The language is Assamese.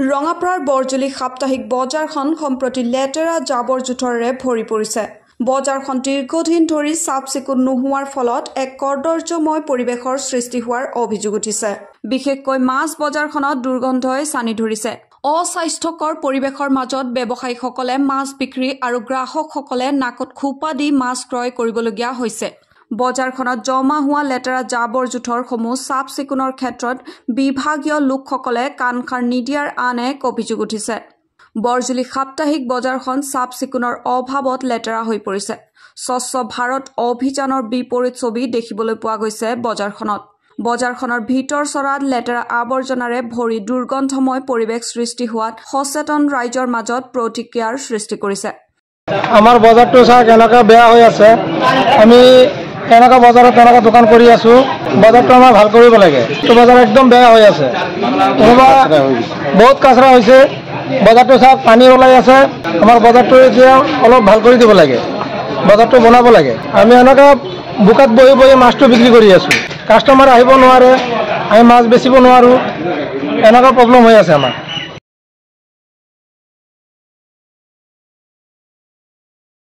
ৰঙাপাৰাৰ বৰজুলি সাপ্তাহিক বজাৰখন সম্প্ৰতি লেতেৰা জাবৰ জোথৰেৰে ভৰি পৰিছে। বজাৰখন দীৰ্ঘদিন ধৰি চাফ চিকুণ নোহোৱাৰ ফলত এক কৰ্দৰ্যময় পৰিৱেশৰ সৃষ্টি হোৱাৰ অভিযোগ উঠিছে। বিশেষকৈ মাছ বজাৰখনত দুৰ্গন্ধই ছানি ধৰিছে। অস্বাস্থ্যকৰ পৰিৱেশৰ মাজত ব্যৱসায়ীসকলে মাছ বিক্ৰী আৰু গ্ৰাহকসকলে নাকত খোপা দি মাছ ক্ৰয় কৰিবলগীয়া হৈছে। বজাৰখনত জমা হোৱা লেতেৰা জাবৰ জোথৰসমূহ চাফ চিকুণৰ ক্ষেত্ৰত বিভাগীয় লোকসকলে কাণসাৰ নিদিয়াৰ আন এক অভিযোগ উঠিছে। বৰজুলি সাপ্তাহিক বজাৰখন চাফ চিকুণৰ অভাৱত লেতেৰা হৈ পৰিছে। স্বচ্ছ ভাৰত অভিযানৰ বিপৰীত ছবি দেখিবলৈ পোৱা গৈছে বজাৰখনত। বজাৰখনৰ ভিতৰ চৰাত লেতেৰা আৱৰ্জনাৰে ভৰি দুৰ্গন্ধময় পৰিৱেশ সৃষ্টি হোৱাত সচেতন ৰাইজৰ মাজত প্ৰতিক্ৰিয়াৰ সৃষ্টি কৰিছে। আমাৰ বজাৰটো চাওক এনেকুৱা বেয়া হৈ আছে। আমি এনেকুৱা বজাৰত এনেকুৱা দোকান কৰি আছো। বজাৰটো আমাৰ ভাল কৰিব লাগে। তো বজাৰ একদম বেয়া হৈ আছে। বহুত কাচৰা হৈছে। বজাৰটো চাওক পানী ওলাই আছে। আমাৰ বজাৰটো এতিয়া অলপ ভাল কৰি দিব লাগে। বজাৰটো বনাব লাগে। আমি এনেকুৱা বোকাত বহি বহি মাছটো বিক্ৰী কৰি আছো। কাষ্টমাৰ আহিব নোৱাৰে, আমি মাছ বেচিব নোৱাৰো। এনেকুৱা প্ৰব্লেম হৈ আছে আমাৰ।